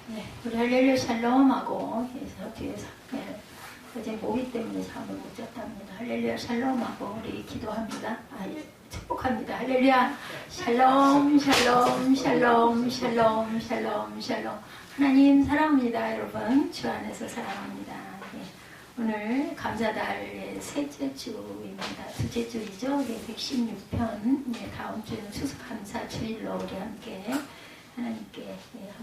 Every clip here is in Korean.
네, 우리 할렐루야 샬롬하고 해서 뒤에서 어제 모기 때문에 잠을 못 잤답니다. 할렐루야 샬롬하고 우리 기도합니다. 축복합니다. 할렐루야 샬롬 샬롬 샬롬 샬롬 샬롬 샬롬. 하나님 사랑합니다. 여러분 주 안에서 사랑합니다. 오늘 감사달의 셋째 주입니다. 둘째 주이죠. 116편. 다음 주는 추수감사 주일로 우리 함께 하나님께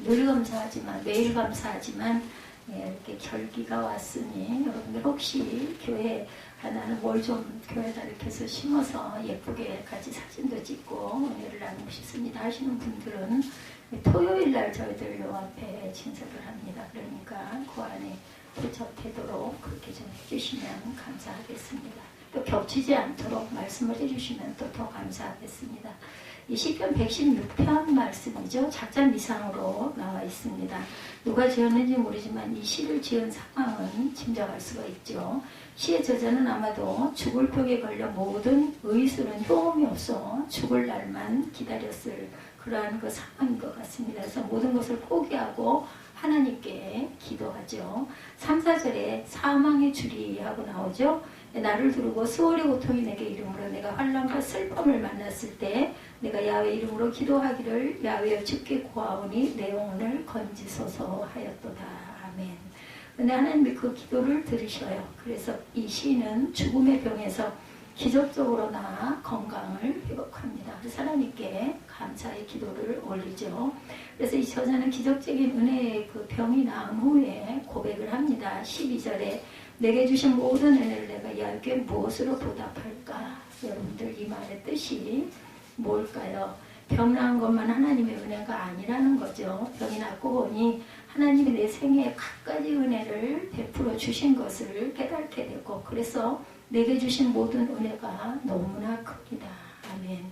늘 감사하지만 매일 감사하지만 이렇게 결기가 왔으니 여러분들 혹시 교회 나는 뭘 좀 교회에다 이렇게 해서 심어서 예쁘게 같이 사진도 찍고 은혜를 나누고 싶습니다 하시는 분들은 토요일날 저희들 요 앞에 진석을 합니다. 그러니까 그 안에 도착되도록 그렇게 좀 해주시면 감사하겠습니다. 또 겹치지 않도록 말씀을 해주시면 또 더 감사하겠습니다. 이 시편 116편 말씀이죠. 작자 미상으로 나와 있습니다. 누가 지었는지 모르지만 이 시를 지은 상황은 짐작할 수가 있죠. 시의 저자는 아마도 죽을 벽에 걸려 모든 의술은 효험이 없어 죽을 날만 기다렸을 그러한 그 상황인 것 같습니다. 그래서 모든 것을 포기하고 하나님께 기도하죠. 3, 4절에 사망의 줄이 하고 나오죠. 나를 두르고 수월의 고통이 내게 이름으로 내가 환난과 슬픔을 만났을 때 내가 야훼 이름으로 기도하기를 야훼여 주께 구하오니 내 영혼을 건지소서 하였도다. 아멘. 근데 하나님이 그 기도를 들으셔요. 그래서 이 시인은 죽음의 병에서 기적적으로 나아 건강을 회복합니다. 그래서 하나님께 감사의 기도를 올리죠. 그래서 이 저자는 기적적인 은혜의 그 병이 나은 후에 고백을 합니다. 12절에 내게 주신 모든 은혜를 내가 야훼께 무엇으로 보답할까? 여러분들 이 말의 뜻이 뭘까요? 병 나은 것만 하나님의 은혜가 아니라는 거죠. 병이 낫고 보니 하나님이 내 생애에 갖가지 은혜를 베풀어 주신 것을 깨닫게 되고 그래서 내게 주신 모든 은혜가 너무나 큽니다. 아멘.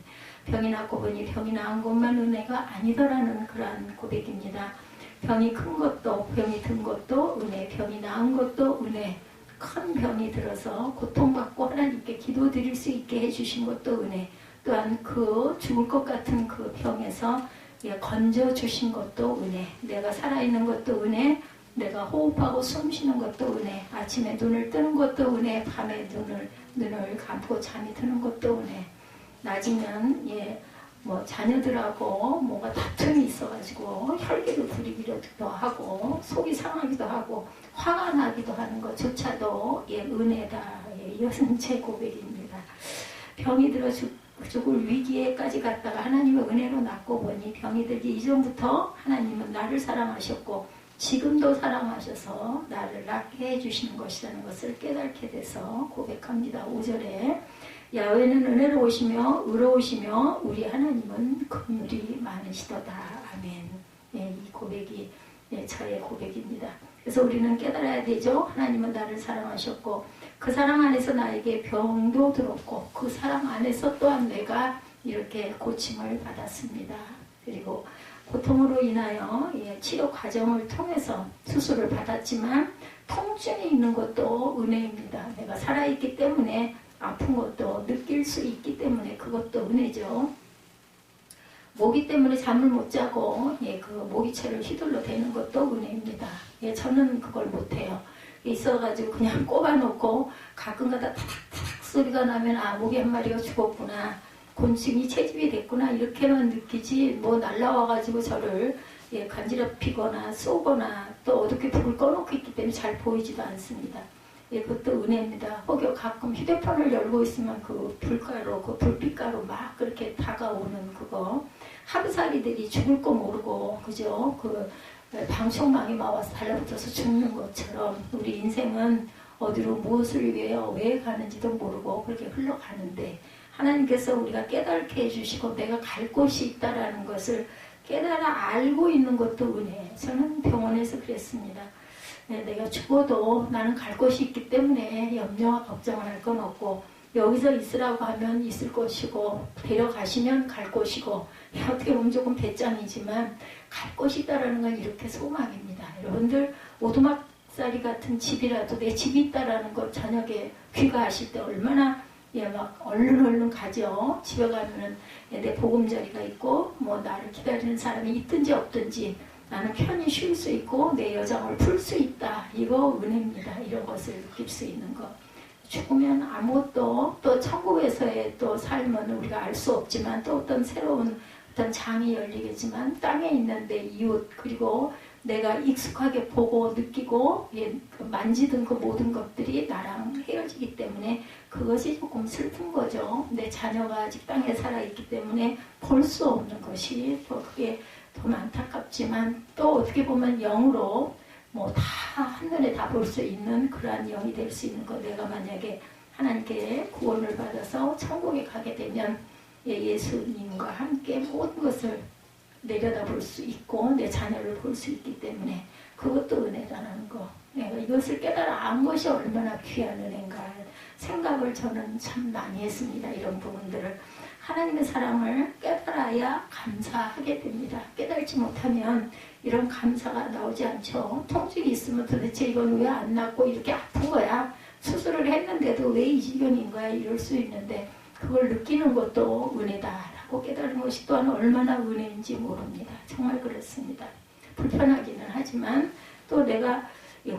병이 낫고 보니 병이 나은 것만 은혜가 아니더라는 그러한 고백입니다. 병이 큰 것도 병이 든 것도 은혜, 병이 나은 것도 은혜, 큰 병이 들어서 고통받고 하나님께 기도드릴 수 있게 해주신 것도 은혜, 또한 그 죽을 것 같은 그 병에서 건져주신 것도 은혜, 내가 살아있는 것도 은혜, 내가 호흡하고 숨 쉬는 것도 은혜, 아침에 눈을 뜨는 것도 은혜, 밤에 눈을 감고 잠이 드는 것도 은혜, 낮이면 자녀들하고 뭔가 다툼이 있어가지고 혈기를 부리기도 하고 속이 상하기도 하고 화가 나기도 하는 것조차도 은혜다. 이것은 제 고백입니다. 병이 들어 죽을 위기에까지 갔다가 하나님의 은혜로 낫고 보니 병이 들기 이전부터 하나님은 나를 사랑하셨고 지금도 사랑하셔서 나를 낫게 해주시는 것이라는 것을 깨닫게 돼서 고백합니다. 5절에 야훼는 은혜로우시며 의로우시며 우리 하나님은 긍휼이 많으시도다. 아멘. 이 고백이 저의 고백입니다. 그래서 우리는 깨달아야 되죠. 하나님은 나를 사랑하셨고 그 사랑 안에서 나에게 병도 들었고 그 사랑 안에서 또한 내가 이렇게 고침을 받았습니다. 그리고 고통으로 인하여 치료 과정을 통해서 수술을 받았지만 통증이 있는 것도 은혜입니다. 내가 살아있기 때문에 아픈 것도 느낄 수 있기 때문에 그것도 은혜죠. 모기 때문에 잠을 못 자고 그 모기채를 휘둘러 대는 것도 은혜입니다. 저는 그걸 못해요. 있어가지고 그냥 꼽아놓고 가끔가다 타닥타닥 소리가 나면 모기 한 마리가 죽었구나, 곤충이 채집이 됐구나 이렇게만 느끼지 날라와가지고 저를 간지럽히거나 쏘거나 또 어둡게 불을 꺼놓고 있기 때문에 잘 보이지도 않습니다. 그것도 은혜입니다. 혹여 가끔 휴대폰을 열고 있으면 그 불가루, 그 불빛가루 막 그렇게 다가오는 그거 하루살이들이 죽을 거 모르고 그죠? 그 방충망이 막 와서 달라붙어서 죽는 것처럼 우리 인생은 어디로 무엇을 위하여 왜 가는지도 모르고 그렇게 흘러가는데 하나님께서 우리가 깨닫게 해주시고 내가 갈 곳이 있다라는 것을 깨달아 알고 있는 것도 은혜. 저는 병원에서 그랬습니다. 내가 죽어도 나는 갈 곳이 있기 때문에 염려와 걱정을 할 건 없고 여기서 있으라고 하면 있을 것이고 데려가시면 갈 곳이고 어떻게 보면 조금 배짱이지만 갈 곳이 있다라는 건 이렇게 소망입니다. 여러분들 오두막살이 같은 집이라도 내 집이 있다라는 걸 저녁에 귀가하실 때 얼마나 막 얼른 가죠. 집에 가면은 내 보금자리가 있고 나를 기다리는 사람이 있든지 없든지 나는 편히 쉴 수 있고 내 여정을 풀 수 있다. 이거 은혜입니다. 이런 것을 느낄 수 있는 것. 죽으면 아무것도 또 천국에서의 또 삶은 우리가 알 수 없지만 또 어떤 새로운 어떤 장이 열리겠지만 땅에 있는 내 이웃 그리고 내가 익숙하게 보고 느끼고 만지던 그 모든 것들이 나랑 헤어지기 때문에 그것이 조금 슬픈 거죠. 내 자녀가 아직 땅에 살아있기 때문에 볼 수 없는 것이 또 그게 더 안타깝지만 또 어떻게 보면 영으로 뭐 다 한눈에 다 볼 수 있는 그러한 영이 될 수 있는 것. 내가 만약에 하나님께 구원을 받아서 천국에 가게 되면 예수님과 함께 모든 것을 내려다볼 수 있고 내 자녀를 볼 수 있기 때문에 그것도 은혜라는 거. 내가 이것을 깨달아 안 것이 얼마나 귀한 은혜인가 생각을 저는 참 많이 했습니다. 이런 부분들을 하나님의 사랑을 깨달아야 감사하게 됩니다. 깨달지 못하면 이런 감사가 나오지 않죠. 통증이 있으면 도대체 이건 왜 안 낫고 이렇게 아픈 거야. 수술을 했는데도 왜 이 지경인 거야 이럴 수 있는데 그걸 느끼는 것도 은혜다라고 깨달은 것이 또한 얼마나 은혜인지 모릅니다. 정말 그렇습니다. 불편하기는 하지만 또 내가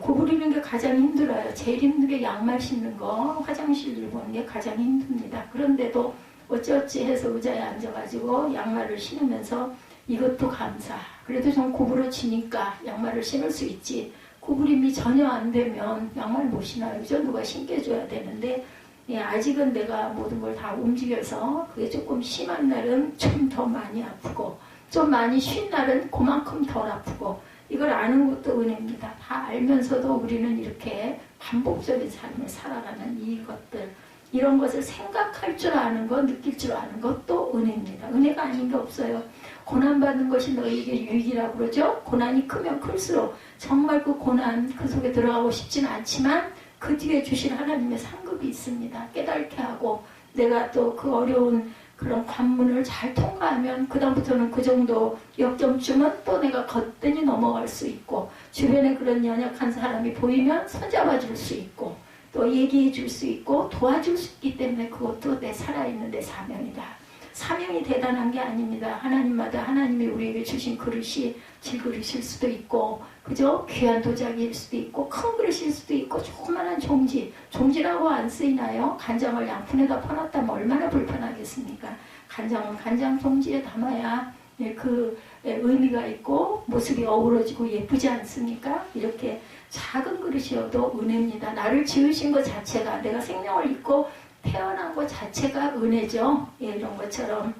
구부리는 게 가장 힘들어요. 제일 힘든 게 양말 신는 거, 화장실 보는 게 가장 힘듭니다. 그런데도 어찌어찌 해서 의자에 앉아가지고 양말을 신으면서 이것도 감사. 그래도 좀 구부러지니까 양말을 신을 수 있지. 구부림이 전혀 안 되면 양말 못 신어요. 그죠? 누가 신겨줘야 되는데 아직은 내가 모든 걸 다 움직여서 그게 조금 심한 날은 좀 더 많이 아프고 좀 많이 쉰 날은 그만큼 덜 아프고 이걸 아는 것도 은혜입니다. 다 알면서도 우리는 이렇게 반복적인 삶을 살아가는 이것들 이런 것을 생각할 줄 아는 것, 느낄 줄 아는 것도 은혜입니다. 은혜가 아닌 게 없어요. 고난받는 것이 너희에게 유익이라고 그러죠. 고난이 크면 클수록 정말 그 고난 그 속에 들어가고 싶지는 않지만 그 뒤에 주신 하나님의 상급이 있습니다. 깨닫게 하고 내가 또 그 어려운 그런 관문을 잘 통과하면 그 다음부터는 그 정도 역경쯤은 또 내가 거뜬히 넘어갈 수 있고 주변에 그런 연약한 사람이 보이면 손잡아 줄 수 있고 또 얘기해 줄 수 있고 도와줄 수 있기 때문에 그것도 내 살아있는 내 사명이다. 사명이 대단한 게 아닙니다. 하나님마다 하나님이 우리에게 주신 그릇이 질그릇일 수도 있고 그죠? 귀한 도자기일 수도 있고 큰 그릇일 수도 있고 조그만한 종지라고 안 쓰이나요? 간장을 양푼에다 퍼놨다면 얼마나 불편하겠습니까? 간장은 간장 종지에 담아야 그 의미가 있고 모습이 어우러지고 예쁘지 않습니까? 이렇게 작은 그릇이어도 은혜입니다. 나를 지으신 것 자체가 내가 생명을 잊고 태어난 것 자체가 은혜죠. 이런 것처럼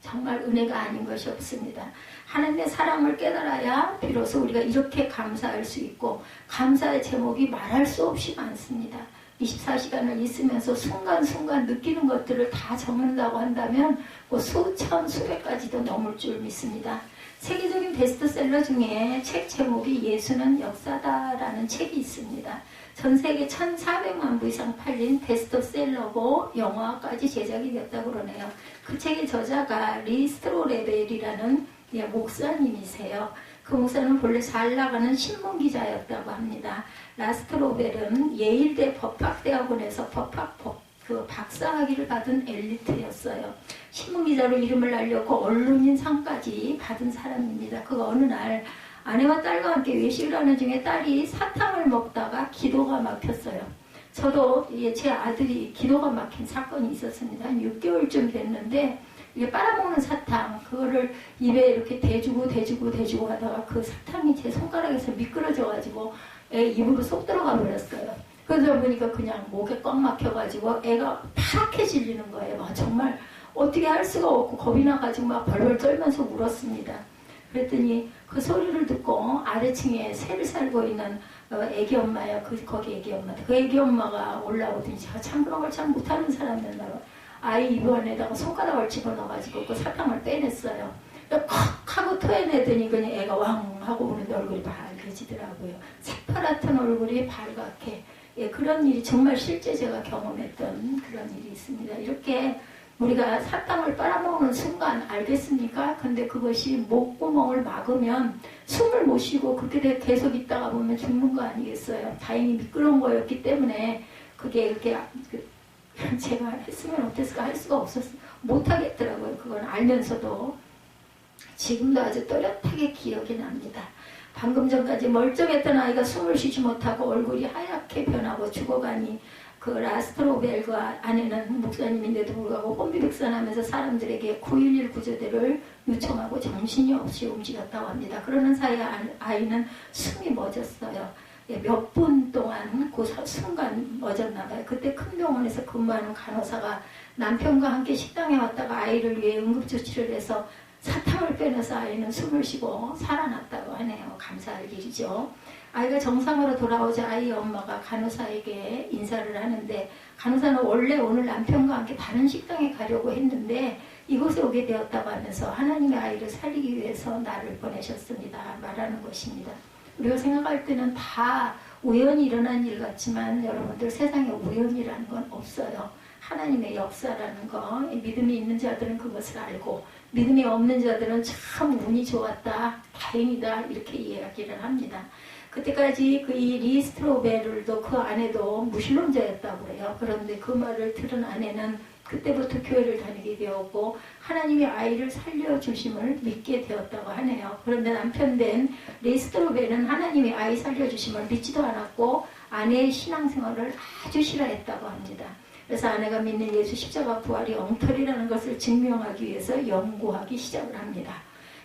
정말 은혜가 아닌 것이 없습니다. 하나님의 사랑을 깨달아야 비로소 우리가 이렇게 감사할 수 있고 감사의 제목이 말할 수 없이 많습니다. 24시간을 있으면서 순간순간 느끼는 것들을 다 적는다고 한다면 뭐 수천, 수백 가지도 넘을 줄 믿습니다. 세계적인 베스트셀러 중에 책 제목이 예수는 역사다라는 책이 있습니다. 전 세계 1,400만 부 이상 팔린 베스트셀러고 영화까지 제작이 됐다고 그러네요. 그 책의 저자가 리스트로레벨이라는 목사님이세요. 그 목사는 본래 잘 나가는 신문기자였다고 합니다. 라스트로벨은 예일대 법학대학원에서 그 박사학위를 받은 엘리트였어요. 신문기자로 이름을 날렸고 언론인 상까지 받은 사람입니다. 그 어느 날 아내와 딸과 함께 외식을 하는 중에 딸이 사탕을 먹다가 기도가 막혔어요. 저도 제 아들이 기도가 막힌 사건이 있었습니다. 한 6개월쯤 됐는데 이게 빨아먹는 사탕 그거를 입에 이렇게 대주고 하다가 그 사탕이 제 손가락에서 미끄러져가지고 애 입으로 쏙 들어가 버렸어요. 그러다 보니까 그냥 목에 꽉 막혀가지고 애가 파랗게 질리는 거예요. 정말 어떻게 할 수가 없고 겁이 나가지고 막 벌벌 떨면서 울었습니다. 그랬더니 그 소리를 듣고 아래층에 새를 살고 있는 애기 엄마예요. 거기 애기 엄마. 그 애기 엄마가 올라오더니 제가 참 그런 걸 참 못하는 사람이었나 봐요. 아이 입안에다가 손가락을 집어넣어가지고 그 사탕을 빼냈어요. 컥 하고 토해내더니 그냥 애가 왕 하고 오는데 얼굴이 밝아지더라고요. 새파랗던 얼굴이 발갛게. 그런 일이 정말 실제 제가 경험했던 그런 일이 있습니다. 이렇게 우리가 사탕을 빨아먹는 순간 알겠습니까? 근데 그것이 목구멍을 막으면 숨을 못 쉬고 그렇게 계속 있다가 보면 죽는 거 아니겠어요? 다행히 미끄러운 거였기 때문에 그게 이렇게 제가 했으면 어땠을까 할 수가 없었어요. 못 하겠더라고요. 그건 알면서도. 지금도 아주 또렷하게 기억이 납니다. 방금 전까지 멀쩡했던 아이가 숨을 쉬지 못하고 얼굴이 하얗게 변하고 죽어가니 그 라스트로벨과 아내는 목사님인데도 불구하고 혼비백산하면서 사람들에게 9.11 구조대를 요청하고 정신이 없이 움직였다고 합니다. 그러는 사이에 아이는 숨이 멎었어요. 몇 분 동안 그 순간 멎었나 봐요. 그때 큰 병원에서 근무하는 간호사가 남편과 함께 식당에 왔다가 아이를 위해 응급조치를 해서 사탕을 빼내서 아이는 숨을 쉬고 살아났다고 하네요. 감사할 일이죠. 아이가 정상으로 돌아오자 아이의 엄마가 간호사에게 인사를 하는데, 간호사는 원래 오늘 남편과 함께 다른 식당에 가려고 했는데 이곳에 오게 되었다고 하면서 하나님의 아이를 살리기 위해서 나를 보내셨습니다 말하는 것입니다. 우리가 생각할 때는 다 우연히 일어난 일 같지만 여러분들, 세상에 우연이라는 건 없어요. 하나님의 역사라는 거, 믿음이 있는 자들은 그것을 알고 믿음이 없는 자들은 참 운이 좋았다, 다행이다 이렇게 이야기를 합니다. 그때까지 이 리스트로베를도 그 아내도 무신론자였다고 해요. 그런데 그 말을 들은 아내는 그때부터 교회를 다니게 되었고 하나님의 아이를 살려주심을 믿게 되었다고 하네요. 그런데 남편 된 리스트로베는 하나님의 아이 살려주심을 믿지도 않았고 아내의 신앙생활을 아주 싫어했다고 합니다. 그래서 아내가 믿는 예수 십자가 부활이 엉터리라는 것을 증명하기 위해서 연구하기 시작을 합니다.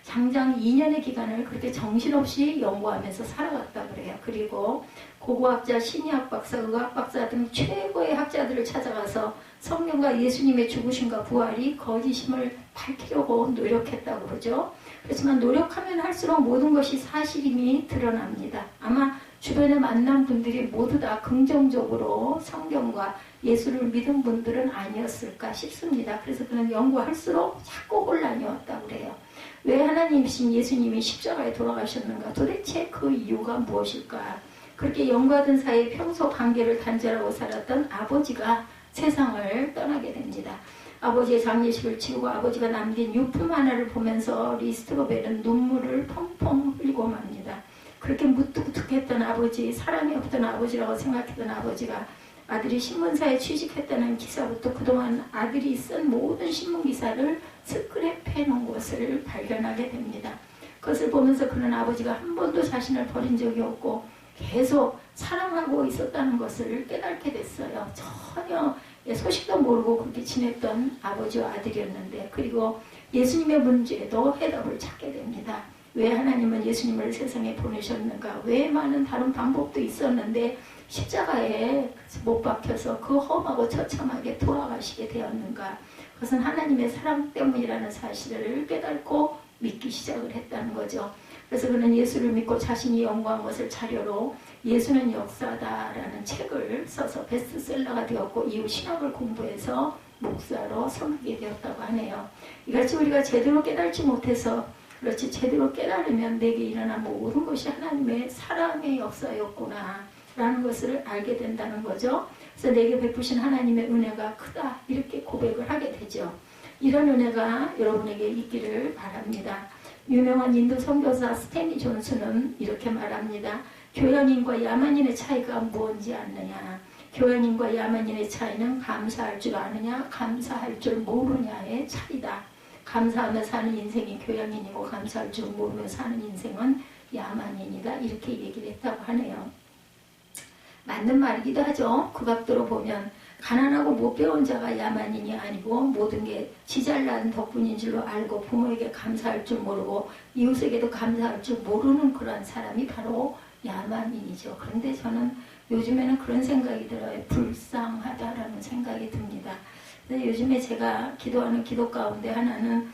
장장 2년의 기간을 그렇게 정신없이 연구하면서 살아갔다고 그래요. 그리고 고고학자, 심리학 박사, 의학 박사 등 최고의 학자들을 찾아가서 성령과 예수님의 죽으심과 부활이 거짓임을 밝히려고 노력했다고 그러죠. 그렇지만 노력하면 할수록 모든 것이 사실임이 드러납니다. 아마 주변에 만난 분들이 모두 다 긍정적으로 성경과 예수를 믿은 분들은 아니었을까 싶습니다. 그래서 그는 연구할수록 자꾸 혼란이 왔다고 그래요. 왜 하나님이신 예수님이 십자가에 돌아가셨는가? 도대체 그 이유가 무엇일까? 그렇게 연구하던 사이에 평소 관계를 단절하고 살았던 아버지가 세상을 떠나게 됩니다. 아버지의 장례식을 치르고 아버지가 남긴 유품 하나를 보면서 리스트로벨은 눈물을 펑펑 흘리고 맙니다. 그렇게 무뚝뚝했던 아버지, 사랑이 없던 아버지라고 생각했던 아버지가 아들이 신문사에 취직했다는 기사부터 그동안 아들이 쓴 모든 신문기사를 스크랩해 놓은 것을 발견하게 됩니다. 그것을 보면서 그는 아버지가 한 번도 자신을 버린 적이 없고 계속 사랑하고 있었다는 것을 깨닫게 됐어요. 전혀 소식도 모르고 그렇게 지냈던 아버지와 아들이었는데, 그리고 예수님의 문제에도 해답을 찾게 됩니다. 왜 하나님은 예수님을 세상에 보내셨는가? 왜 많은 다른 방법도 있었는데 십자가에 못 박혀서 그 험하고 처참하게 돌아가시게 되었는가? 그것은 하나님의 사랑 때문이라는 사실을 깨닫고 믿기 시작을 했다는 거죠. 그래서 그는 예수를 믿고 자신이 연구한 것을 자료로 예수는 역사다라는 책을 써서 베스트셀러가 되었고 이후 신학을 공부해서 목사로 섬기게 되었다고 하네요. 이같이 우리가 제대로 깨닫지 못해서 그렇지, 제대로 깨달으면 내게 일어난 모든 것이 하나님의 사랑의 역사였구나 라는 것을 알게 된다는 거죠. 그래서 내게 베푸신 하나님의 은혜가 크다 이렇게 고백을 하게 되죠. 이런 은혜가 여러분에게 있기를 바랍니다. 유명한 인도 선교사 스탠리 존슨은 이렇게 말합니다. 교양인과 야만인의 차이가 무엇인지 아느냐? 교양인과 야만인의 차이는 감사할 줄 아느냐, 감사할 줄 모르냐의 차이다. 감사하며 사는 인생이 교양인이고 감사할 줄 모르며 사는 인생은 야만인이다 이렇게 얘기를 했다고 하네요. 맞는 말이기도 하죠. 그 각도로 보면 가난하고 못 배운 자가 야만인이 아니고 모든 게 지 잘난 덕분인 줄로 알고 부모에게 감사할 줄 모르고 이웃에게도 감사할 줄 모르는 그런 사람이 바로 야만인이죠. 그런데 저는 요즘에는 그런 생각이 들어요. 불쌍하다라는 생각이 듭니다. 요즘에 제가 기도하는 기도 가운데 하나는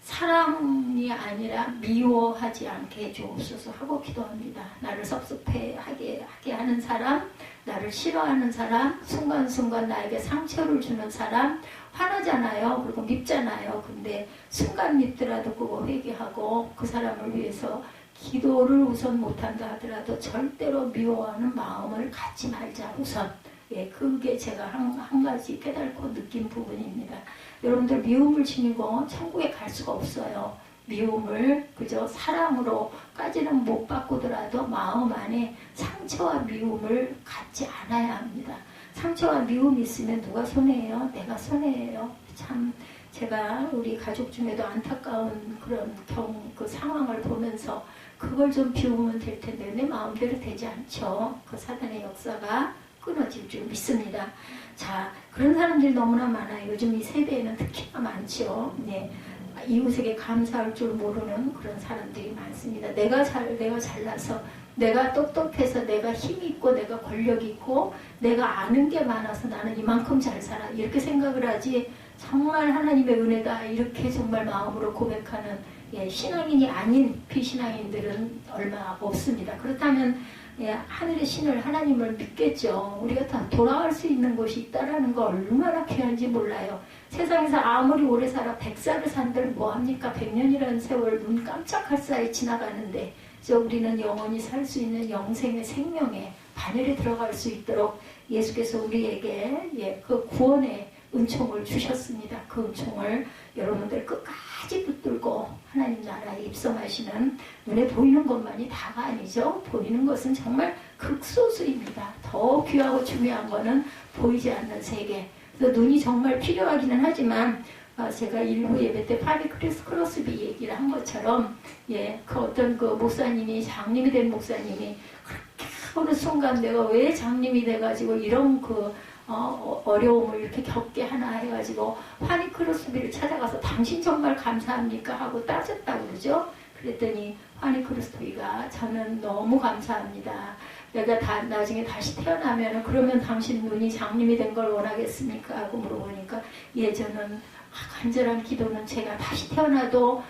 사랑이 아니라 미워하지 않게 해주옵소서 하고 기도합니다. 나를 섭섭해하게 하는 사람, 나를 싫어하는 사람, 순간순간 나에게 상처를 주는 사람, 화나잖아요. 그리고 밉잖아요. 근데 순간 밉더라도 그거 회개하고 그 사람을 위해서 기도를 우선 못한다 하더라도 절대로 미워하는 마음을 갖지 말자 우선. 그게 제가 한 가지 깨닫고 느낀 부분입니다. 여러분들 미움을 지니고 천국에 갈 수가 없어요. 미움을 그저 사랑으로까지는 못 바꾸더라도 마음 안에 상처와 미움을 갖지 않아야 합니다. 상처와 미움이 있으면 누가 손해예요? 내가 손해예요. 참 제가 우리 가족 중에도 안타까운 그런 그 상황을 보면서 그걸 좀 비우면 될 텐데 내 마음대로 되지 않죠. 그 사단의 역사가 끊어질 줄 믿습니다. 자, 그런 사람들이 너무나 많아요. 요즘 이 세대에는 특히나 많죠. 네. 이웃에게 감사할 줄 모르는 그런 사람들이 많습니다. 내가 잘나서, 내가 똑똑해서, 내가 힘이 있고, 내가 권력이 있고, 내가 아는 게 많아서 나는 이만큼 잘 살아. 이렇게 생각을 하지, 정말 하나님의 은혜다. 이렇게 정말 마음으로 고백하는 신앙인이 아닌 비신앙인들은 얼마 없습니다. 그렇다면 하늘의 신을 하나님을 믿겠죠. 우리가 다 돌아갈 수 있는 곳이 있다라는 거 얼마나 귀한지 몰라요. 세상에서 아무리 오래 살아 100살을 산들 뭐합니까? 100년이라는 세월 눈 깜짝할 사이 지나가는데 우리는 영원히 살 수 있는 영생의 생명에 바늘에 들어갈 수 있도록 예수께서 우리에게 그 구원의 은총을 주셨습니다. 그 은총을 여러분들 끝까지 붙들고 하나님 나라에 입성하시는, 눈에 보이는 것만이 다가 아니죠. 보이는 것은 정말 극소수입니다. 더 귀하고 중요한 거는 보이지 않는 세계. 그래서 눈이 정말 필요하기는 하지만 제가 일부 예배 때 파리 크로스비 얘기를 한 것처럼 그 어떤 그 목사님이, 장님이 된 목사님이 그렇게 어느 순간 내가 왜 장님이 돼가지고 이런 어려움을 이렇게 겪게 하나 해가지고 파리 크로스비를 찾아가서 당신 정말 감사합니까? 하고 따졌다고 그러죠. 그랬더니 파리 크로스비가 저는 너무 감사합니다. 내가 나중에 다시 태어나면 그러면 당신 눈이 장님이 된 걸 원하겠습니까? 하고 물어보니까 저는 간절한 기도는 제가 다시 태어나도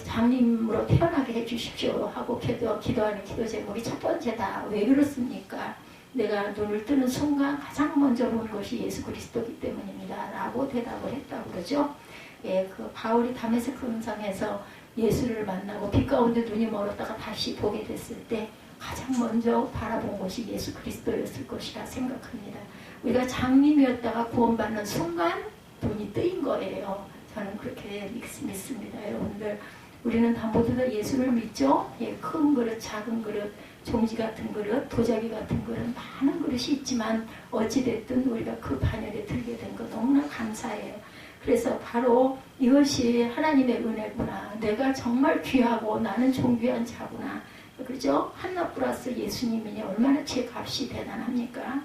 장님으로 태어나게 해주십시오 하고 기도하는 기도 제목이 첫 번째다. 왜 그렇습니까? 내가 눈을 뜨는 순간 가장 먼저 본 것이 예수 그리스도이기 때문입니다. 라고 대답을 했다고 그러죠. 그 바울이 다메섹 음성에서 예수를 만나고 빛 가운데 눈이 멀었다가 다시 보게 됐을 때 가장 먼저 바라본 것이 예수 그리스도였을 것이라 생각합니다. 우리가 장님이었다가 구원받는 순간 눈이 뜨인 거예요. 저는 그렇게 믿습니다. 여러분들, 우리는 다 모두 다 예수를 믿죠? 큰 그릇, 작은 그릇, 종지 같은 그릇, 도자기 같은 그릇, 많은 그릇이 있지만 어찌됐든 우리가 그 반열에 들게 된 거 너무나 감사해요. 그래서 바로 이것이 하나님의 은혜구나. 내가 정말 귀하고 나는 존귀한 자구나. 그렇죠? 한나 플러스 예수님이니 얼마나 제 값이 대단합니까?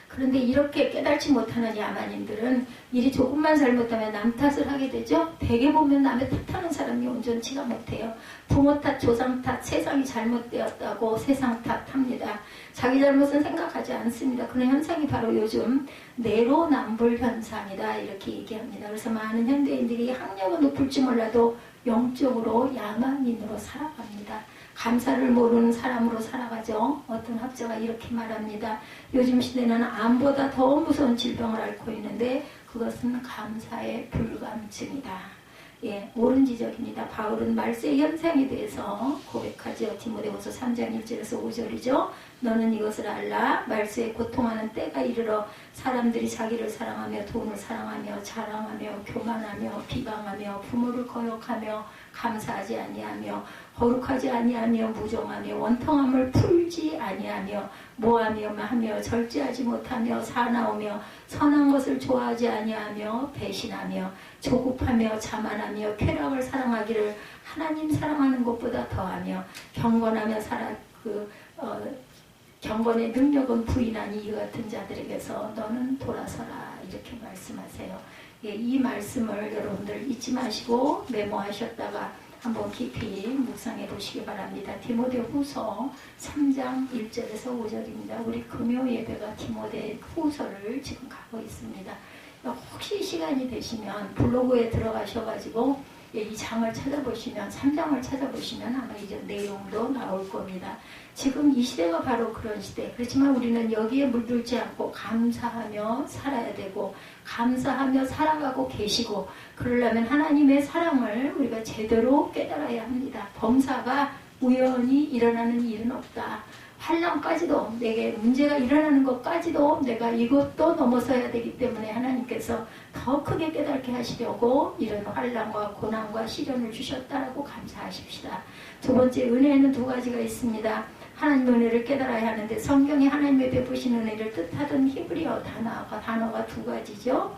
그런데 이렇게 깨달지 못하는 야만인들은 일이 조금만 잘못하면 남 탓을 하게 되죠. 대개 보면 남의 탓하는 사람이 온전치가 못해요. 부모 탓, 조상 탓, 세상이 잘못되었다고 세상 탓합니다. 자기 잘못은 생각하지 않습니다. 그런 현상이 바로 요즘 내로남불 현상이다 이렇게 얘기합니다. 그래서 많은 현대인들이 학력은 높을지 몰라도 영적으로 야만인으로 살아갑니다. 감사를 모르는 사람으로 살아가죠. 어떤 학자가 이렇게 말합니다. 요즘 시대는 암보다 더 무서운 질병을 앓고 있는데 그것은 감사의 불감증이다. 옳은 지적입니다. 바울은 말세의 현상에 대해서 고백하죠. 디모데후서 3장 1절에서 5절이죠. 너는 이것을 알라. 말세에 고통하는 때가 이르러 사람들이 자기를 사랑하며 돈을 사랑하며 자랑하며 교만하며 비방하며 부모를 거역하며 감사하지 아니하며 거룩하지 아니하며 무정하며 원통함을 풀지 아니하며 모하며 마하며 절제하지 못하며 사나우며 선한 것을 좋아하지 아니하며 배신하며 조급하며 자만하며 쾌락을 사랑하기를 하나님 사랑하는 것보다 더하며 경건하며 경건의 능력은 부인하니 이 같은 자들에게서 너는 돌아서라 이렇게 말씀하세요. 이 말씀을 여러분들 잊지 마시고 메모하셨다가 한번 깊이 묵상해 보시기 바랍니다. 디모데후서 3장 1절에서 5절입니다. 우리 금요 예배가 디모데후서를 지금 가고 있습니다. 혹시 시간이 되시면 블로그에 들어가셔가지고 이 장을 찾아보시면 3장을 찾아보시면 아마 이제 내용도 나올 겁니다. 지금 이 시대가 바로 그런 시대. 그렇지만 우리는 여기에 물들지 않고 감사하며 살아야 되고 감사하며 살아가고 계시고 그러려면 하나님의 사랑을 우리가 제대로 깨달아야 합니다. 범사가 우연히 일어나는 일은 없다. 환난까지도 내게 문제가 일어나는 것까지도 내가 이것도 넘어서야 되기 때문에 하나님께서 더 크게 깨닫게 하시려고 이런 환난과 고난과 시련을 주셨다라고 감사하십시다. 두 번째 은혜에는 두 가지가 있습니다. 하나님의 은혜를 깨달아야 하는데 성경이 하나님의 베푸신 은혜를 뜻하던 히브리어 단어가 두 가지죠.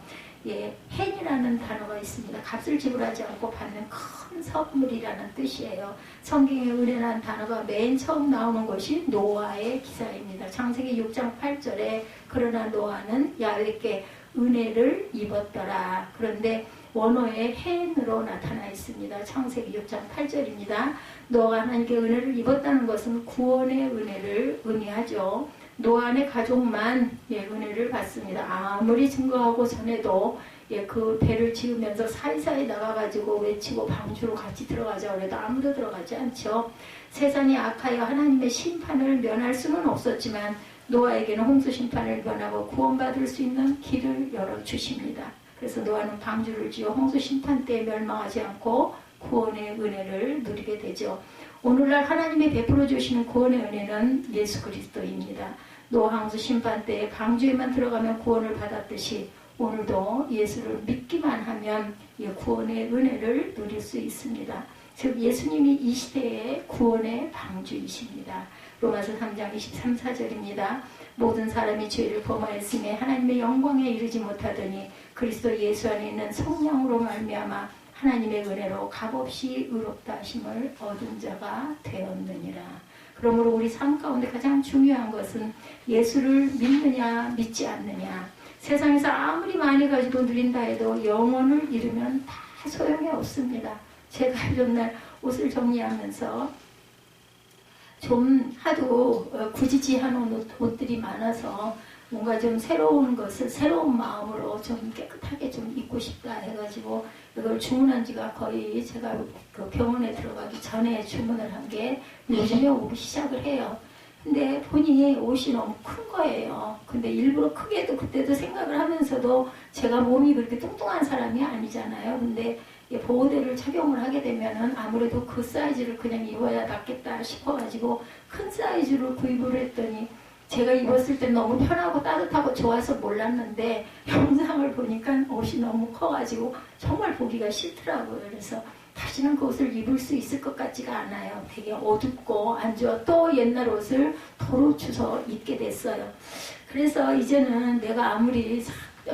예, 헨이라는 단어가 있습니다. 값을 지불하지 않고 받는 큰 선물이라는 뜻이에요. 성경의 은혜라는 단어가 맨 처음 나오는 것이 노아의 기사입니다. 창세기 6장 8절에 그러나 노아는 야훼께 은혜를 입었더라. 그런데 원어의 헨으로 나타나 있습니다. 창세기 6장 8절입니다. 노아가 하나님께 은혜를 입었다는 것은 구원의 은혜를 의미하죠. 노아의 가족만 은혜를 받습니다. 아무리 증거하고 전에도 그 배를 지으면서 사이사이 나가가지고 외치고 방주로 같이 들어가자고 해도 아무도 들어가지 않죠. 세상이 악하여 하나님의 심판을 면할 수는 없었지만 노아에게는 홍수 심판을 면하고 구원받을 수 있는 길을 열어주십니다. 그래서 노아는 방주를 지어 홍수 심판 때 멸망하지 않고 구원의 은혜를 누리게 되죠. 오늘날 하나님이 베풀어 주시는 구원의 은혜는 예수 그리스도입니다. 노아 홍수 심판 때 방주에만 들어가면 구원을 받았듯이 오늘도 예수를 믿기만 하면 구원의 은혜를 누릴 수 있습니다. 즉 예수님이 이 시대의 구원의 방주이십니다. 로마서 3장 23, 4절입니다. 모든 사람이 죄를 범하였음에 하나님의 영광에 이르지 못하더니 그리스도 예수 안에 있는 성령으로 말미암아 하나님의 은혜로 값없이 의롭다 하심을 얻은 자가 되었느니라. 그러므로 우리 삶 가운데 가장 중요한 것은 예수를 믿느냐 믿지 않느냐. 세상에서 아무리 많이 가지고 누린다 해도 영혼을 잃으면 다 소용이 없습니다. 제가 이런날 옷을 정리하면서 좀 하도 구지지한 옷들이 많아서 뭔가 좀 새로운 것을 새로운 마음으로 좀 깨끗하게 좀 입고 싶다 해가지고 이걸 주문한 지가 거의 제가 그 병원에 들어가기 전에 주문을 한 게 요즘에 오기 시작을 해요. 근데 본인이 옷이 너무 큰 거예요. 근데 일부러 크게도 그때도 생각을 하면서도 제가 몸이 그렇게 뚱뚱한 사람이 아니잖아요. 근데 보호대를 착용을 하게 되면은 아무래도 그 사이즈를 그냥 입어야 낫겠다 싶어가지고 큰 사이즈로 구입을 했더니 제가 입었을 때 너무 편하고 따뜻하고 좋아서 몰랐는데 영상을 보니까 옷이 너무 커가지고 정말 보기가 싫더라고요. 그래서 다시는 그 옷을 입을 수 있을 것 같지가 않아요. 되게 어둡고 안 좋아. 또 옛날 옷을 도로 주워 입게 됐어요. 그래서 이제는 내가 아무리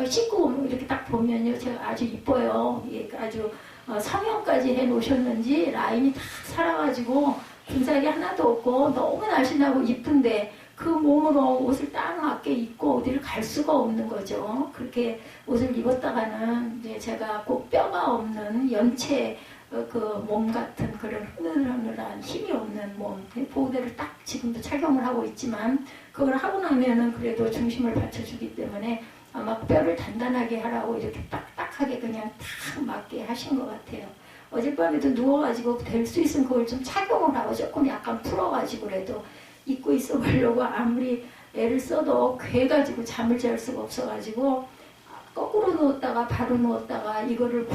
씻고 이렇게 딱 보면요, 제가 아주 이뻐요. 아주 성형까지 해놓으셨는지 라인이 다 살아가지고 군살이 하나도 없고 너무 날씬하고 이쁜데 그 몸으로 옷을 딱 맞게 입고 어디를 갈 수가 없는 거죠. 그렇게 옷을 입었다가는 이제 제가 꼭 뼈가 없는 연체 그 몸 같은 그런 흐느흐느한 힘이 없는 몸, 보호대를 딱 지금도 착용을 하고 있지만 그걸 하고 나면은 그래도 중심을 받쳐주기 때문에 아마 뼈를 단단하게 하라고 이렇게 딱딱하게 그냥 탁 맞게 하신 것 같아요. 어젯밤에도 누워가지고 될 수 있으면 그걸 좀 착용을 하고 조금 약간 풀어가지고라도 입고 있어 보려고 아무리 애를 써도 괴가지고 잠을 잘 수가 없어가지고 거꾸로 누웠다가 바로 누웠다가 이거를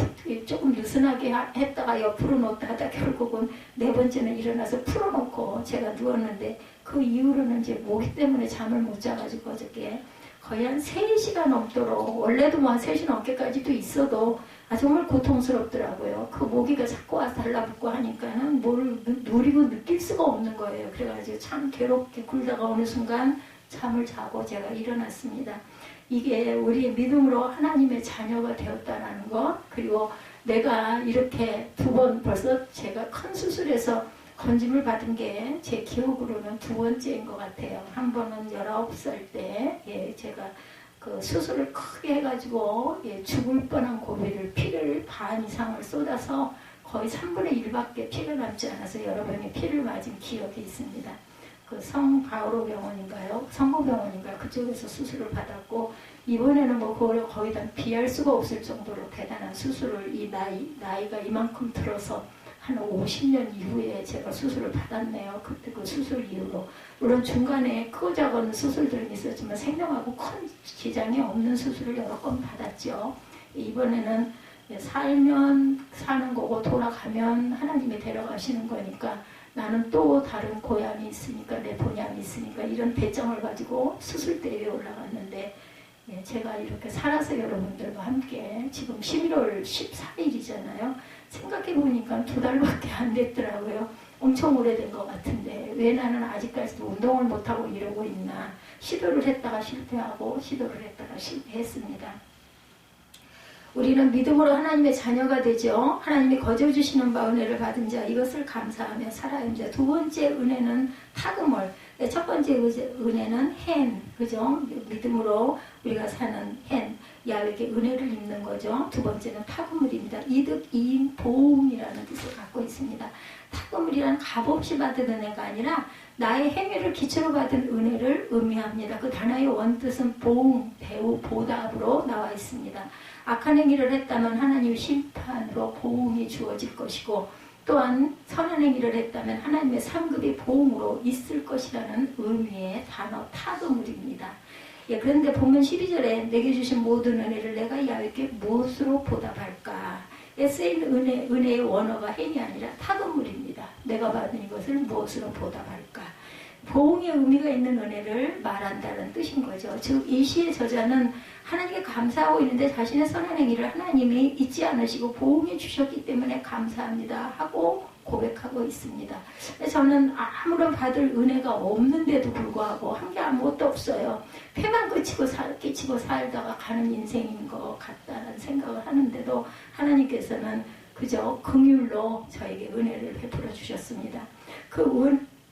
조금 느슨하게 했다가 옆으로 누웠다 하다 결국은 네 번째는 일어나서 풀어놓고 제가 누웠는데 그 이후로는 이제 모기 때문에 잠을 못 자가지고 어저께 거의 한 3시간 넘도록 원래도 뭐 한 3시 넘게까지도 있어도 정말 고통스럽더라고요. 그 모기가 자꾸 와서 달라붙고 하니까는 뭘 누리고 느낄 수가 없는 거예요. 그래가지고 참 괴롭게 굴다가 어느 순간 잠을 자고 제가 일어났습니다. 이게 우리의 믿음으로 하나님의 자녀가 되었다는 것, 그리고 내가 이렇게 2번 벌써 제가 큰 수술에서 건짐을 받은 게 제 기억으로는 2번째인 것 같아요. 한 번은 19살 때 제가 그 수술을 크게 해가지고 죽을 뻔한 고비를 피를 반 이상을 쏟아서 거의 3분의 1밖에 피가 남지 않아서 여러 번의 피를 맞은 기억이 있습니다. 그 성바오로 병원인가요? 성모병원인가요? 그쪽에서 수술을 받았고 이번에는 뭐 그걸 거의 다 비할 수가 없을 정도로 대단한 수술을 이 나이가 이만큼 들어서 한 50년 이후에 제가 수술을 받았네요. 그때 그 수술 이후로. 물론 중간에 크고 작은 수술들은 있었지만 생명하고 큰 지장이 없는 수술을 여러 건 받았죠. 이번에는 살면 사는 거고 돌아가면 하나님이 데려가시는 거니까 나는 또 다른 고향이 있으니까 내 본향이 있으니까 이런 배짱을 가지고 수술대에 올라갔는데 제가 이렇게 살아서 여러분들과 함께 지금 11월 14일이잖아요. 생각해보니까 2달밖에 안 됐더라고요. 엄청 오래된 것 같은데 왜 나는 아직까지도 운동을 못하고 이러고 있나. 시도를 했다가 실패하고 시도를 했다가 실패했습니다. 우리는 믿음으로 하나님의 자녀가 되죠. 하나님이 거저 주시는 바 은혜를 받은 자 이것을 감사하며 살아야 합니다. 두 번째 은혜는 타금을, 첫 번째 은혜는 헨, 그죠? 믿음으로 우리가 사는 헨, 야훼께 은혜를 입는 거죠. 두 번째는 타금물입니다. 이득, 이임, 보응이라는 뜻을 갖고 있습니다. 타금물이란 값없이 받은 은혜가 아니라 나의 행위를 기초로 받은 은혜를 의미합니다. 그 단어의 원뜻은 보응, 배우, 보답으로 나와 있습니다. 악한 행위를 했다면 하나님의 심판으로 보응이 주어질 것이고 또한 선한 행위를 했다면 하나님의 상급이 보응으로 있을 것이라는 의미의 단어 타금물입니다. 예, 그런데 본문 12절에 내게 주신 모든 은혜를 내가 야훼께 무엇으로 보답할까? 에 쓰인 은혜의 원어가 헨이 아니라 타금물입니다. 내가 받은 이것을 무엇으로 보답할까? 보응의 의미가 있는 은혜를 말한다는 뜻인 거죠. 즉 이 시의 저자는 하나님께 감사하고 있는데 자신의 선한 행위를 하나님이 잊지 않으시고 보응해 주셨기 때문에 감사합니다 하고 고백하고 있습니다. 저는 아무런 받을 은혜가 없는데도 불구하고 한 게 아무것도 없어요. 폐만 끼치고 살다가 가는 인생인 것 같다는 생각을 하는데도 하나님께서는 그저 긍휼로 저에게 은혜를 베풀어 주셨습니다.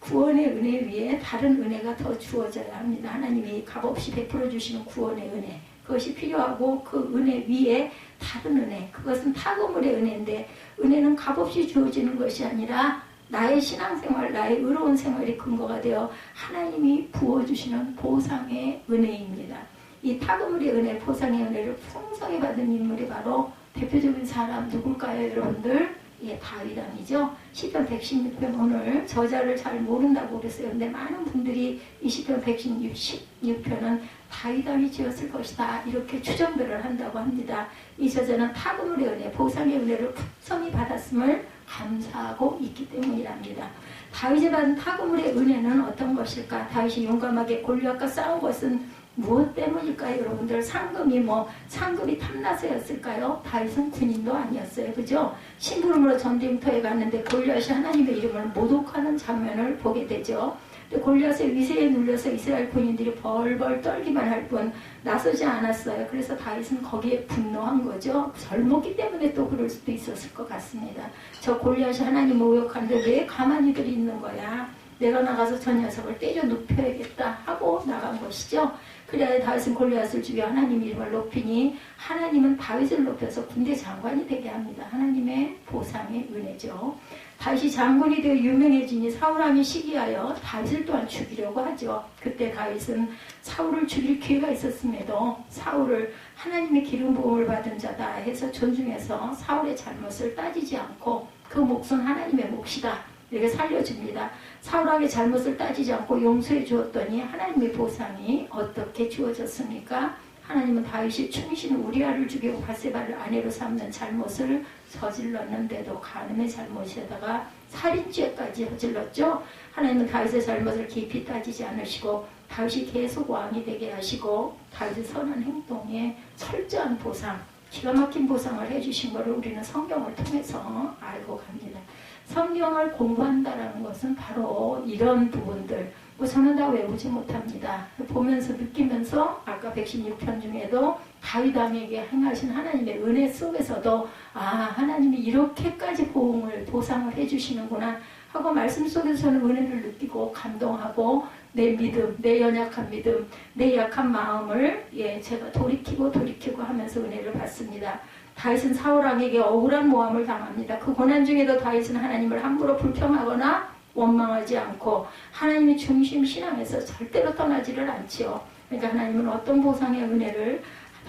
구원의 은혜 위에 다른 은혜가 더 주어져야 합니다. 하나님이 값없이 베풀어 주시는 구원의 은혜, 그것이 필요하고 그 은혜 위에 다른 은혜, 그것은 타금물의 은혜인데 은혜는 값없이 주어지는 것이 아니라 나의 신앙생활, 나의 의로운 생활이 근거가 되어 하나님이 부어주시는 보상의 은혜입니다. 이 타금물의 은혜, 보상의 은혜를 풍성히 받은 인물이 바로 대표적인 사람 누굴까요, 여러분들? 예, 다윗 왕이죠. 시편 116편, 오늘 저자를 잘 모른다고 그랬어요. 근데 많은 분들이 이 시편 116편은 다윗 왕이 지었을 것이다 이렇게 추정들을 한다고 합니다. 이 저자는 타금물의 은혜, 보상의 은혜를 풍성히 받았음을 감사하고 있기 때문이랍니다. 다윗이 받은 타금물의 은혜는 어떤 것일까? 다윗이 용감하게 골리앗과 싸운 것은 무엇 때문일까요? 여러분들 상급이 탐나서였을까요? 다윗은 군인도 아니었어요. 그죠? 심부름으로 전쟁터에 갔는데 골리앗이 하나님의 이름을 모독하는 장면을 보게 되죠. 골리앗의 위세에 눌려서 이스라엘 군인들이 벌벌 떨기만 할 뿐 나서지 않았어요. 그래서 다윗은 거기에 분노한 거죠. 젊었기 때문에 또 그럴 수도 있었을 것 같습니다. 저 골리앗이 하나님 모욕하는데 왜 가만히들 있는 거야? 내가 나가서 저 녀석을 때려 눕혀야겠다 하고 나간 것이죠. 그래야 다윗은 골리앗을 죽여 하나님 이름을 높이니 하나님은 다윗을 높여서 군대 장관이 되게 합니다. 하나님의 보상의 은혜죠. 다윗이 장군이 되어 유명해지니 사울왕이 시기하여 다윗을 또한 죽이려고 하죠. 그때 다윗은 사울을 죽일 기회가 있었음에도 사울을 하나님의 기름 부음을 받은 자다 해서 존중해서 사울의 잘못을 따지지 않고 그 몫은 하나님의 몫이다 이렇게 살려줍니다. 사울왕의 잘못을 따지지 않고 용서해 주었더니 하나님의 보상이 어떻게 주어졌습니까? 하나님은 다윗이 충신 우리아를 죽이고 밧세바를 아내로 삼는 잘못을 저질렀는데도 간음의 잘못에다가 살인죄까지 저질렀죠. 하나님은 다윗의 잘못을 깊이 따지지 않으시고 다윗이 계속 왕이 되게 하시고 다윗의 선한 행동에 철저한 보상, 기가 막힌 보상을 해주신 것을 우리는 성경을 통해서 알고 갑니다. 성경을 공부한다는 것은 바로 이런 부분들, 저는 다 외우지 못합니다. 보면서 느끼면서 아까 116편 중에도 다윗 왕에게 행하신 하나님의 은혜 속에서도 하나님이 이렇게까지 보상을 해주시는구나 하고 말씀 속에서 저는 은혜를 느끼고 감동하고 내 믿음, 내 연약한 믿음, 내 약한 마음을 제가 돌이키고 하면서 은혜를 받습니다. 다윗은 사울왕에게 억울한 모함을 당합니다. 그 고난 중에도 다윗은 하나님을 함부로 불평하거나 원망하지 않고 하나님의 중심 신앙에서 절대로 떠나지를 않지요. 그러니까 하나님은 어떤 보상의 은혜를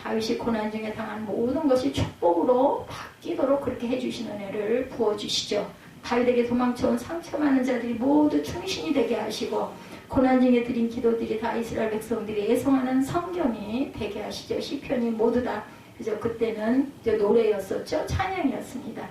다윗이 고난 중에 당한 모든 것이 축복으로 바뀌도록 그렇게 해주신 은혜를 부어주시죠. 다윗에게 도망쳐온 상처 많은 자들이 모두 충신이 되게 하시고 고난 중에 드린 기도들이 다 이스라엘 백성들이 애송하는 성경이 되게 하시죠. 시편이 모두 다 그죠? 그때는 노래였었죠. 찬양이었습니다.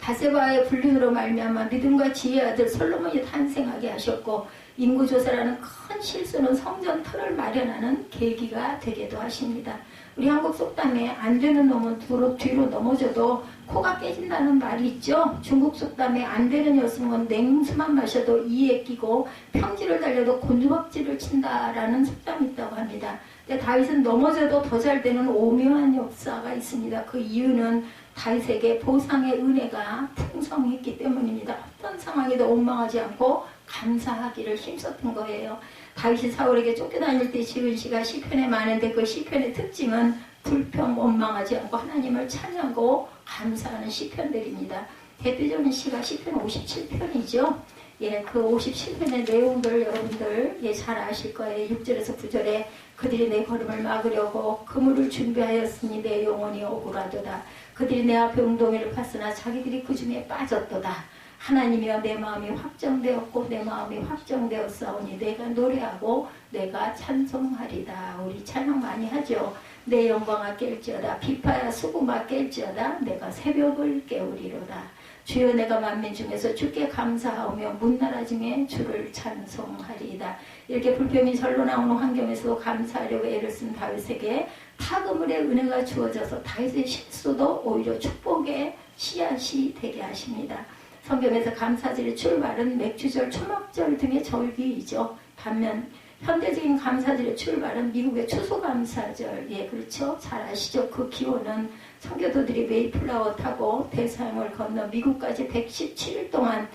바세바의 불륜으로 말미암아 믿음과 지혜의 아들 솔로몬이 탄생하게 하셨고 인구조사라는 큰 실수는 성전 틀을 마련하는 계기가 되기도 하십니다. 우리 한국 속담에 안 되는 놈은 뒤로 넘어져도 코가 깨진다는 말이 있죠. 중국 속담에 안 되는 여성은 냉수만 마셔도 이에 끼고 평지를 달려도 곤두박질을 친다라는 속담이 있다고 합니다. 근데 다윗은 넘어져도 더 잘 되는 오묘한 역사가 있습니다. 그 이유는 다윗에게 보상의 은혜가 풍성했기 때문입니다. 어떤 상황에도 원망하지 않고 감사하기를 힘썼던 거예요. 다윗이 사울에게 쫓겨다닐 때 지은 시가 시편에 많은데 그 시편의 특징은 불평 원망하지 않고 하나님을 찬양하고 감사하는 시편들입니다. 대표적인 시가 시편 57편이죠. 예, 그 57편의 내용들 여러분들 잘 아실 거예요. 6절에서 9절에 그들이 내 걸음을 막으려고 그물을 준비하였으니 내 영혼이 억울하도다. 그들이 내 앞에 웅덩이를 팠으나 자기들이 그 중에 빠졌도다. 하나님이여 내 마음이 확정되었고 내 마음이 확정되었사오니 내가 노래하고 내가 찬송하리다. 우리 찬양 많이 하죠. 내 영광아 깰지어다. 비파야 수금아 깰지어다. 내가 새벽을 깨우리로다. 주여 내가 만민 중에서 주께 감사하며 문나라 중에 주를 찬송하리이다. 이렇게 불평이 절로 나오는 환경에서도 감사하려고 애를 쓴 다윗에게 타그물의 은혜가 주어져서 다윗의 실수도 오히려 축복의 씨앗이 되게 하십니다. 성경에서 감사절의 출발은 맥주절, 초막절 등의 절기이죠. 반면 현대적인 감사절의 출발은 미국의 추수감사절. 예, 그렇죠. 잘 아시죠. 그 기원은 선교도들이 메이플라워 타고 대서양을 건너 미국까지 117일 동안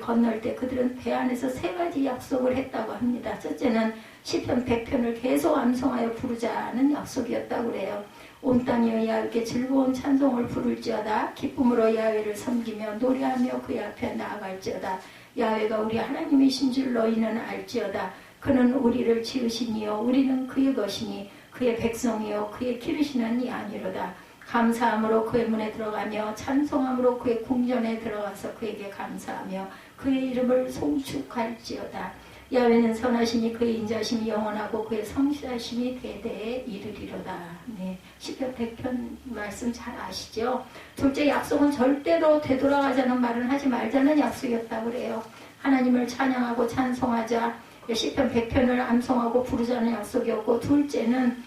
건널 때 그들은 배 안에서 세 가지 약속을 했다고 합니다. 첫째는 시편 100편을 계속 암송하여 부르자는 약속이었다고 그래요. 온 땅이여 야훼께 즐거운 찬송을 부를지어다. 기쁨으로 야훼를 섬기며 노래하며 그의 앞에 나아갈지어다. 야훼가 우리 하나님이신 줄 너희는 알지어다. 그는 우리를 지으시니요 우리는 그의 것이니 그의 백성이요 그의 기르시는 양이로다. 감사함으로 그의 문에 들어가며 찬송함으로 그의 궁전에 들어가서 그에게 감사하며 그의 이름을 송축할지어다. 야훼는 선하시니 그의 인자심이 영원하고 그의 성실하심이 대대에 이르리로다. 네, 시편 100편 말씀 잘 아시죠? 둘째 약속은 절대로 되돌아가자는 말은 하지 말자는 약속이었다고 그래요. 하나님을 찬양하고 찬송하자. 시편 100편을 암송하고 부르자는 약속이었고, 둘째는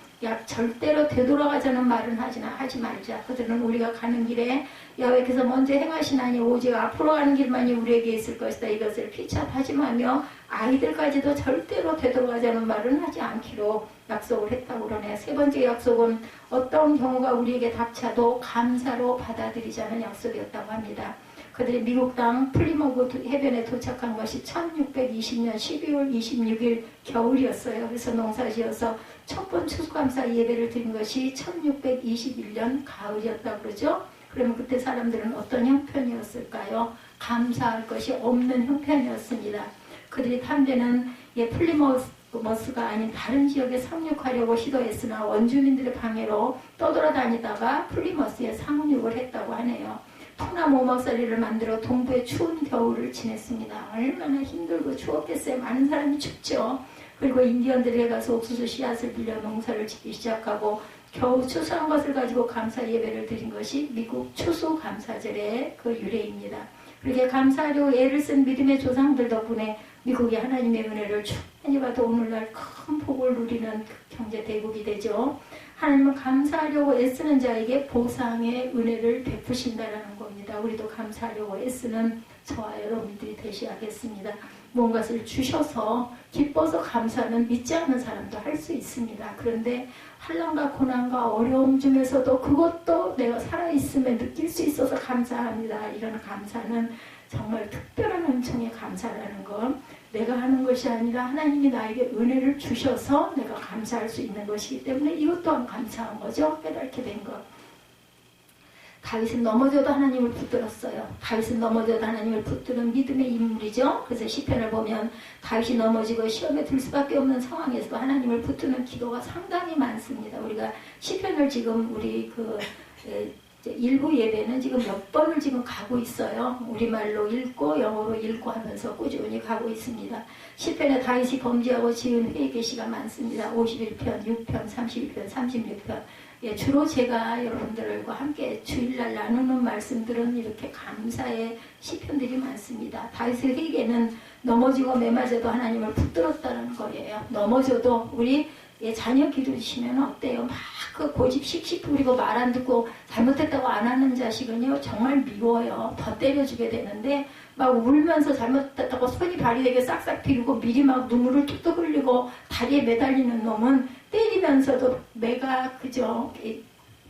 절대로 되돌아가자는 말은 하지 말자. 그들은 우리가 가는 길에 야훼께서 먼저 행하시나니 오직 앞으로 가는 길만이 우리에게 있을 것이다. 이것을 피차다짐하며 아이들까지도 절대로 되돌아가자는 말은 하지 않기로 약속을 했다고 그러네요. 세 번째 약속은 어떤 경우가 우리에게 닥쳐도 감사로 받아들이자는 약속이었다고 합니다. 그들이 미국 땅 플리머그 해변에 도착한 것이 1620년 12월 26일 겨울이었어요. 그래서 농사지어서 첫 번 추수감사 예배를 드린 것이 1621년 가을이었다고 그러죠. 그러면 그때 사람들은 어떤 형편이었을까요? 감사할 것이 없는 형편이었습니다. 그들이 탐대는 플리머스가 아닌 다른 지역에 상륙하려고 시도했으나 원주민들의 방해로 떠돌아다니다가 플리머스에 상륙을 했다고 하네요. 통나무 오막살이를 만들어 동부의 추운 겨울을 지냈습니다. 얼마나 힘들고 추웠겠어요. 많은 사람이 춥죠. 그리고 인디언들에 가서 옥수수 씨앗을 빌려 농사를 짓기 시작하고 겨우 추수한 것을 가지고 감사 예배를 드린 것이 미국 추수감사절의 그 유래입니다. 그렇게 감사하려고 애를 쓴 믿음의 조상들 덕분에 미국이 하나님의 은혜를 충분히 받아 오늘날 큰 복을 누리는 경제 대국이 되죠. 하나님은 감사하려고 애쓰는 자에게 보상의 은혜를 베푸신다라는 겁니다. 우리도 감사하려고 애쓰는 저와 여러분들이 되셔야겠습니다. 뭔가를 주셔서 기뻐서 감사는 믿지 않는 사람도 할 수 있습니다. 그런데 환난과 고난과 어려움 중에서도 그것도 내가 살아있음에 느낄 수 있어서 감사합니다. 이런 감사는 정말 특별한 은총의 감사라는 건 내가 하는 것이 아니라 하나님이 나에게 은혜를 주셔서 내가 감사할 수 있는 것이기 때문에 이것 또한 감사한 거죠. 깨닫게 된 것. 다윗은 넘어져도 하나님을 붙들었어요. 다윗은 넘어져도 하나님을 붙드는 믿음의 인물이죠. 그래서 시편을 보면 다윗이 넘어지고 시험에 들 수밖에 없는 상황에서도 하나님을 붙드는 기도가 상당히 많습니다. 우리가 시편을 지금 우리 일부 예배는 지금 몇 번을 지금 가고 있어요. 우리말로 읽고 영어로 읽고 하면서 꾸준히 가고 있습니다. 시편에 다윗이 범죄하고 지은 회개시가 많습니다. 51편, 6편, 31편, 36편. 예, 주로 제가 여러분들과 함께 주일날 나누는 말씀들은 이렇게 감사의 시편들이 많습니다. 다윗의 회개는 넘어지고 매맞아도 하나님을 붙들었다는 거예요. 넘어져도 우리 예, 자녀 기르시면 어때요? 막 그 고집 씩씩 부리고 말 안 듣고 잘못했다고 안 하는 자식은요 정말 미워요. 더 때려주게 되는데 막 울면서 잘못했다고 손이 발이 되게 싹싹 비르고 미리 막 눈물을 뚝뚝 흘리고 다리에 매달리는 놈은 때리면서도 매가 그저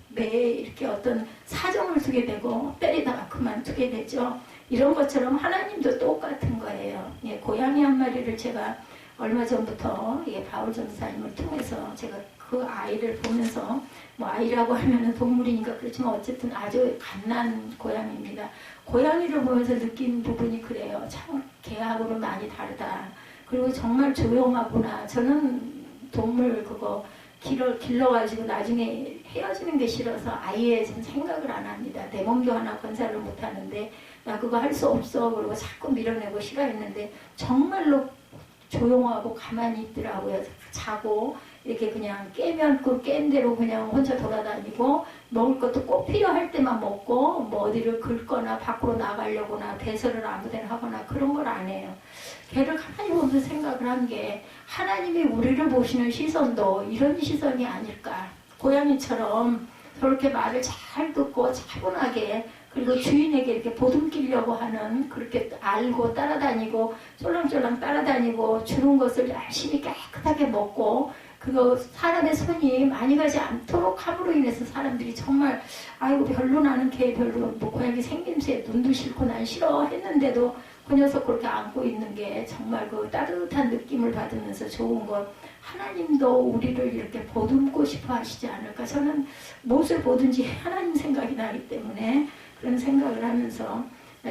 매 이렇게 어떤 사정을 두게 되고 때리다가 그만두게 되죠. 이런 것처럼 하나님도 똑같은 거예요. 예, 고양이 한 마리를 제가 얼마 전부터 예, 바울 전사님을 통해서 제가 그 아이를 보면서 뭐 아이라고 하면은 동물이니까 그렇지만 어쨌든 아주 갓난 고양이입니다. 고양이를 보면서 느낀 부분이 그래요. 참 개하고는 많이 다르다. 그리고 정말 조용하구나. 저는 동물 그거 길러가지고 나중에 헤어지는 게 싫어서 아예 좀 생각을 안 합니다. 내 몸도 하나 건사를 못 하는데 나 그거 할 수 없어. 그리고 자꾸 밀어내고 싫어했는데 정말로 조용하고 가만히 있더라고요. 자고 이렇게 그냥 깨면 그 깬 대로 그냥 혼자 돌아다니고 먹을 것도 꼭 필요할 때만 먹고 뭐 어디를 긁거나 밖으로 나가려거나 배설을 아무데나 하거나 그런 걸 안 해요. 걔를 가만히 보면서 생각을 한 게 하나님이 우리를 보시는 시선도 이런 시선이 아닐까. 고양이처럼 저렇게 말을 잘 듣고 차분하게 그리고 주인에게 이렇게 보듬기려고 하는 그렇게 알고 따라다니고 쫄랑쫄랑 따라다니고 주는 것을 열심히 깨끗하게 먹고 그거 사람의 손이 많이 가지 않도록 함으로 인해서 사람들이 정말 아이고 별로 나는 걔 별로 뭐 고양이 생김새 눈도 싫고 난 싫어 했는데도 그 녀석 그렇게 안고 있는 게 정말 그 따뜻한 느낌을 받으면서 좋은 것. 하나님도 우리를 이렇게 보듬고 싶어 하시지 않을까. 저는 무엇을 보든지 하나님 생각이 나기 때문에 그런 생각을 하면서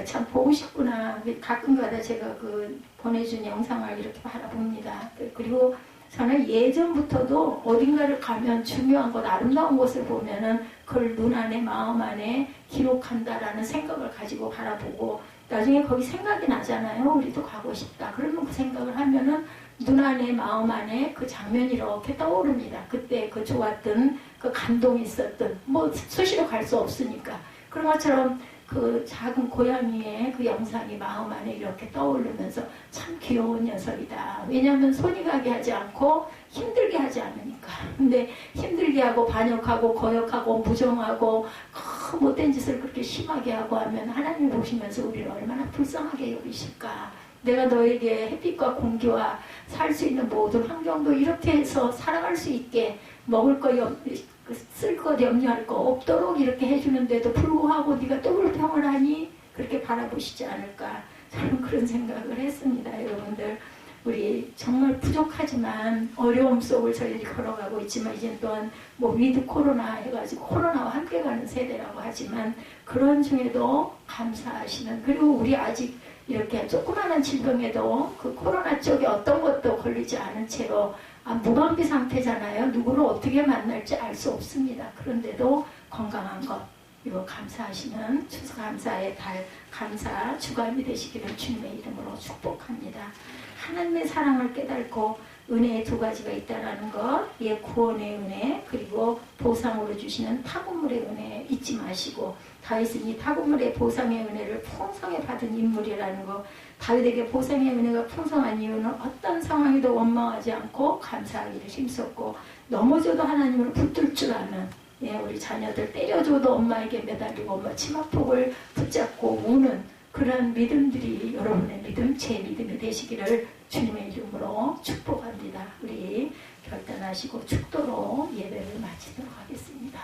참 보고 싶구나. 가끔가다 제가 그 보내준 영상을 이렇게 바라봅니다. 그리고 저는 예전부터도 어딘가를 가면 중요한 것, 아름다운 것을 보면은 그걸 눈 안에, 마음 안에 기록한다라는 생각을 가지고 바라보고 나중에 거기 생각이 나잖아요. 우리도 가고 싶다. 그러면 그 생각을 하면은 눈 안에, 마음 안에 그 장면이 이렇게 떠오릅니다. 그때 그 좋았던, 그 감동이 있었던, 뭐 수시로 갈 수 없으니까. 그런 것처럼 그 작은 고양이의 그 영상이 마음 안에 이렇게 떠오르면서 참 귀여운 녀석이다. 왜냐하면 손이 가게 하지 않고 힘들게 하지 않으니까. 근데 힘들게 하고 반역하고 거역하고 부정하고 못된 짓을 그렇게 심하게 하고 하면 하나님이 보시면서 우리를 얼마나 불쌍하게 여기실까. 내가 너에게 햇빛과 공기와 살 수 있는 모든 환경도 이렇게 해서 살아갈 수 있게 먹을 거 쓸 것 염려할 거 없도록 이렇게 해주는데도 불구하고 네가 또 불평을 하니 그렇게 바라보시지 않을까. 저는 그런 생각을 했습니다. 여러분들 우리 정말 부족하지만 어려움 속을 저희들이 걸어가고 있지만 이제 또한 뭐 위드 코로나 해가지고 코로나와 함께 가는 세대라고 하지만 그런 중에도 감사하시는 그리고 우리 아직 이렇게 조그마한 질병에도 그 코로나 쪽에 어떤 것도 걸리지 않은 채로 무방비 상태잖아요. 누구를 어떻게 만날지 알 수 없습니다. 그런데도 건강한 것 그리고 감사하시는 추수감사의 달 감사 주간이 되시기를 주님의 이름으로 축복합니다. 하나님의 사랑을 깨닫고 은혜의 두 가지가 있다는 것, 예, 구원의 은혜 그리고 보상으로 주시는 타고물의 은혜 잊지 마시고 다윗은 이 타고물의 보상의 은혜를 풍성히 받은 인물이라는 것, 다윗에게 보상의 은혜가 풍성한 이유는 어떤 상황에도 원망하지 않고 감사하기를 힘썼고 넘어져도 하나님을 붙들 줄 아는 예, 우리 자녀들 때려줘도 엄마에게 매달리고 엄마 치마폭을 붙잡고 우는 그런 믿음들이 여러분의 믿음, 제 믿음이 되시기를 주님의 이름으로 축복합니다. 우리 결단하시고 축도로 예배를 마치도록 하겠습니다.